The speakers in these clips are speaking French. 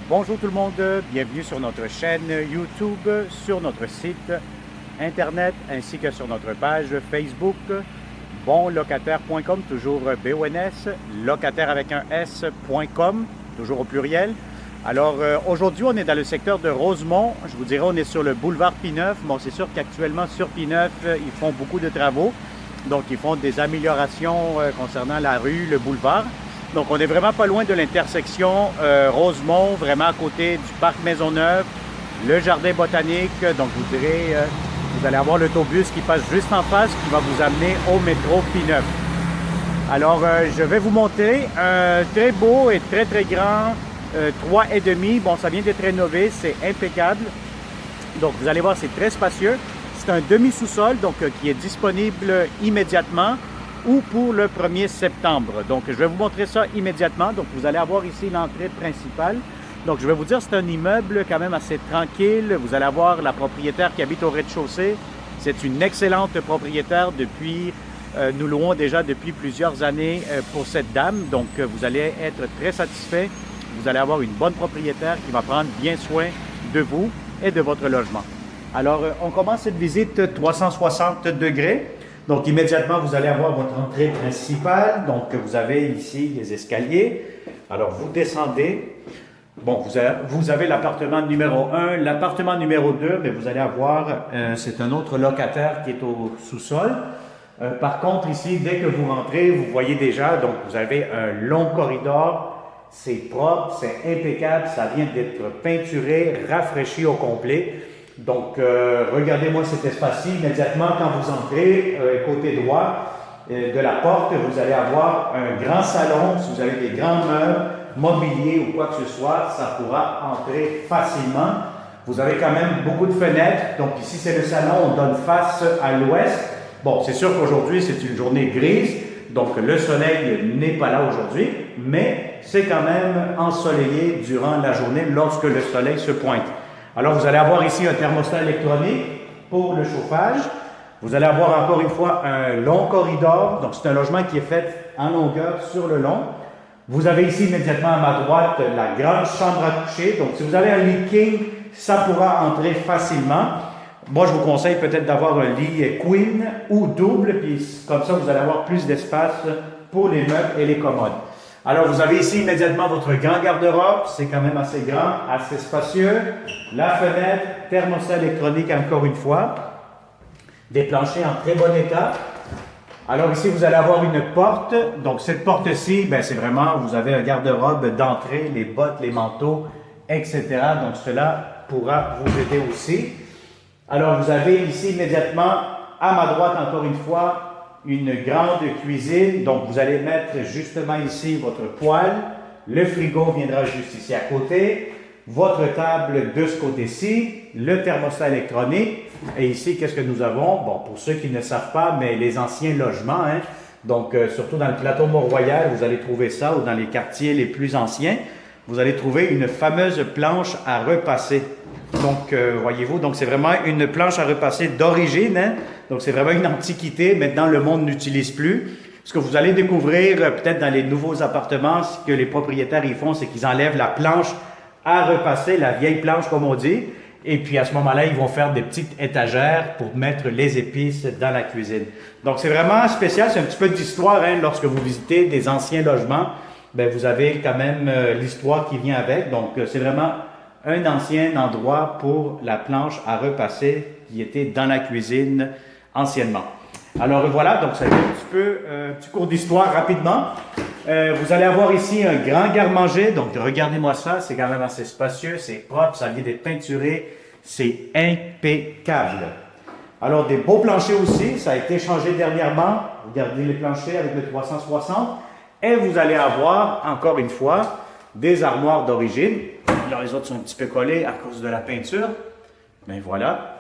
Bonjour tout le monde, bienvenue sur notre chaîne YouTube, sur notre site Internet ainsi que sur notre page Facebook bonlocataire.com, toujours BONS, locataire avec un S.com, toujours au pluriel. Alors aujourd'hui, on est dans le secteur de Rosemont. Je vous dirais, on est sur le boulevard P9. Bon, c'est sûr qu'actuellement sur P9, ils font beaucoup de travaux. Donc, ils font des améliorations concernant la rue, le boulevard. Donc, on est vraiment pas loin de l'intersection Rosemont, vraiment à côté du parc Maisonneuve, le jardin botanique. Donc, vous direz, vous allez avoir l'autobus qui passe juste en face, qui va vous amener au métro P9. Alors, je vais vous montrer un très beau et très, très grand 3,5. Bon, ça vient d'être rénové, c'est impeccable. Donc, vous allez voir, c'est très spacieux. C'est un demi-sous-sol, donc qui est disponible immédiatement ou pour le 1er septembre. Donc, je vais vous montrer ça immédiatement. Donc, vous allez avoir ici l'entrée principale. Donc, je vais vous dire, c'est un immeuble quand même assez tranquille. Vous allez avoir la propriétaire qui habite au rez-de-chaussée. C'est une excellente propriétaire depuis, nous louons déjà depuis plusieurs années pour cette dame. Donc, vous allez être très satisfait. Vous allez avoir une bonne propriétaire qui va prendre bien soin de vous et de votre logement. Alors, on commence cette visite 360 degrés. Donc, immédiatement, vous allez avoir votre entrée principale. Donc, vous avez ici les escaliers. Alors, vous descendez. Bon, vous avez l'appartement numéro 1. L'appartement numéro 2, mais vous allez avoir, c'est un autre locataire qui est au sous-sol. Par contre, ici, dès que vous rentrez, vous voyez déjà, donc, vous avez un long corridor. C'est propre, c'est impeccable. Ça vient d'être peinturé, rafraîchi au complet. Donc, regardez-moi cet espace-ci. Immédiatement, quand vous entrez, côté droit de la porte, vous allez avoir un grand salon. Si vous avez des grands meubles, mobilier ou quoi que ce soit, ça pourra entrer facilement. Vous avez quand même beaucoup de fenêtres. Donc, ici, c'est le salon. On donne face à l'ouest. Bon, c'est sûr qu'aujourd'hui, c'est une journée grise. Donc, le soleil n'est pas là aujourd'hui. Mais c'est quand même ensoleillé durant la journée lorsque le soleil se pointe. Alors, vous allez avoir ici un thermostat électronique pour le chauffage. Vous allez avoir encore une fois un long corridor. Donc, c'est un logement qui est fait en longueur sur le long. Vous avez ici immédiatement à ma droite la grande chambre à coucher. Donc, si vous avez un lit king, ça pourra entrer facilement. Moi, je vous conseille peut-être d'avoir un lit queen ou double. Puis, comme ça, vous allez avoir plus d'espace pour les meubles et les commodes. Alors, vous avez ici immédiatement votre grand garde-robe. C'est quand même assez grand, assez spacieux. La fenêtre, thermostat électronique encore une fois. Des planchers en très bon état. Alors ici, vous allez avoir une porte. Donc, cette porte-ci, ben, c'est vraiment, vous avez un garde-robe d'entrée, les bottes, les manteaux, etc. Donc, cela pourra vous aider aussi. Alors, vous avez ici immédiatement, à ma droite, encore une fois, une grande cuisine. Donc, vous allez mettre justement ici votre poêle. Le frigo viendra juste ici à côté. Votre table de ce côté-ci. Le thermostat électronique. Et ici, qu'est-ce que nous avons? Bon, pour ceux qui ne savent pas, mais les anciens logements, hein. Donc, surtout dans le plateau Mont-Royal, vous allez trouver ça, ou dans les quartiers les plus anciens, vous allez trouver une fameuse planche à repasser. Donc, voyez-vous, donc c'est vraiment une planche à repasser d'origine, hein? Donc, c'est vraiment une antiquité. Maintenant, le monde n'utilise plus. Ce que vous allez découvrir peut-être dans les nouveaux appartements, ce que les propriétaires y font, c'est qu'ils enlèvent la planche à repasser, la vieille planche comme on dit. Et puis, à ce moment-là, ils vont faire des petites étagères pour mettre les épices dans la cuisine. Donc, c'est vraiment spécial. C'est un petit peu d'histoire, hein? Lorsque vous visitez des anciens logements, ben, vous avez quand même l'histoire qui vient avec. Donc, c'est vraiment un ancien endroit pour la planche à repasser qui était dans la cuisine anciennement. Alors voilà, donc ça fait un petit peu un petit cours d'histoire rapidement. Vous allez avoir ici un grand garde-manger. Donc regardez-moi ça, c'est quand même assez spacieux, c'est propre, ça vient d'être peinturé, c'est impeccable. Alors des beaux planchers aussi, ça a été changé dernièrement. Regardez les planchers avec le 360. Et vous allez avoir, encore une fois, des armoires d'origine. Là, les autres sont un petit peu collés à cause de la peinture. Mais voilà.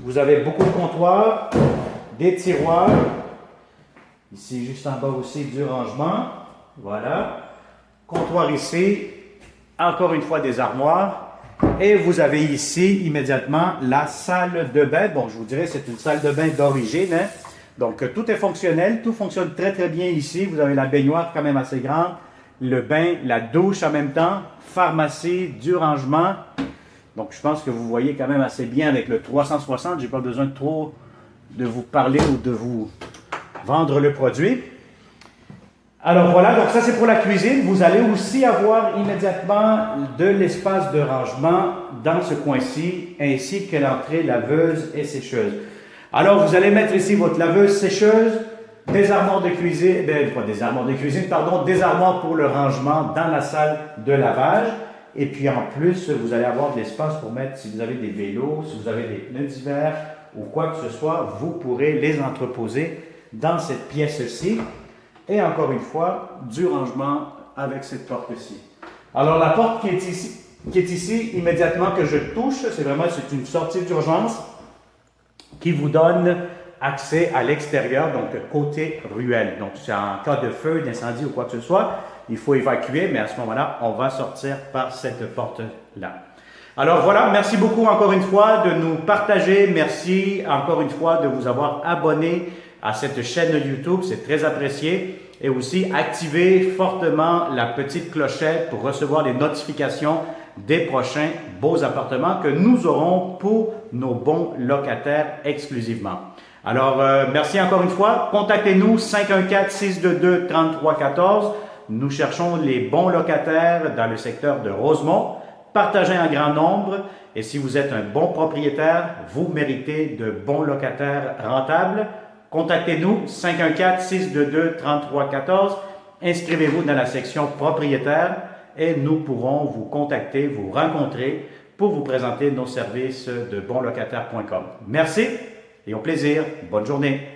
Vous avez beaucoup de comptoirs, des tiroirs. Ici, juste en bas aussi, du rangement. Voilà. Comptoir ici. Encore une fois, des armoires. Et vous avez ici, immédiatement, la salle de bain. Bon, je vous dirais, c'est une salle de bain d'origine, hein? Donc, tout est fonctionnel. Tout fonctionne très, très bien ici. Vous avez la baignoire quand même assez grande. le bain, la douche en même temps, pharmacie, du rangement. Donc, je pense que vous voyez quand même assez bien avec le 360. Je n'ai pas besoin de trop de vous parler ou de vous vendre le produit. Alors voilà, donc ça c'est pour la cuisine. Vous allez aussi avoir immédiatement de l'espace de rangement dans ce coin-ci, ainsi que l'entrée laveuse et sécheuse. Alors vous allez mettre ici votre laveuse sécheuse, des armoires de cuisine, pas des armoires de cuisine, pardon, des armoires pour le rangement dans la salle de lavage. Et puis en plus, vous allez avoir de l'espace pour mettre, si vous avez des vélos, si vous avez des pneus d'hiver ou quoi que ce soit, vous pourrez les entreposer dans cette pièce-ci. Et encore une fois, du rangement avec cette porte-ci. Alors la porte qui est ici, immédiatement que je touche, c'est une sortie d'urgence qui vous donne accès à l'extérieur, donc côté ruelle. Donc c'est en cas de feu, d'incendie ou quoi que ce soit, il faut évacuer, mais à ce moment-là, on va sortir par cette porte-là. Alors voilà, merci beaucoup encore une fois de nous partager. Merci encore une fois de vous avoir abonné à cette chaîne YouTube, c'est très apprécié. Et aussi, activez fortement la petite clochette pour recevoir les notifications des prochains beaux appartements que nous aurons pour nos bons locataires exclusivement. Alors, merci encore une fois. Contactez-nous 514-622-3314. Nous cherchons les bons locataires dans le secteur de Rosemont. Partagez en grand nombre et si vous êtes un bon propriétaire, vous méritez de bons locataires rentables. Contactez-nous 514-622-3314. Inscrivez-vous dans la section propriétaire et nous pourrons vous contacter, vous rencontrer pour vous présenter nos services de bonlocataire.com. Merci et au plaisir. Bonne journée.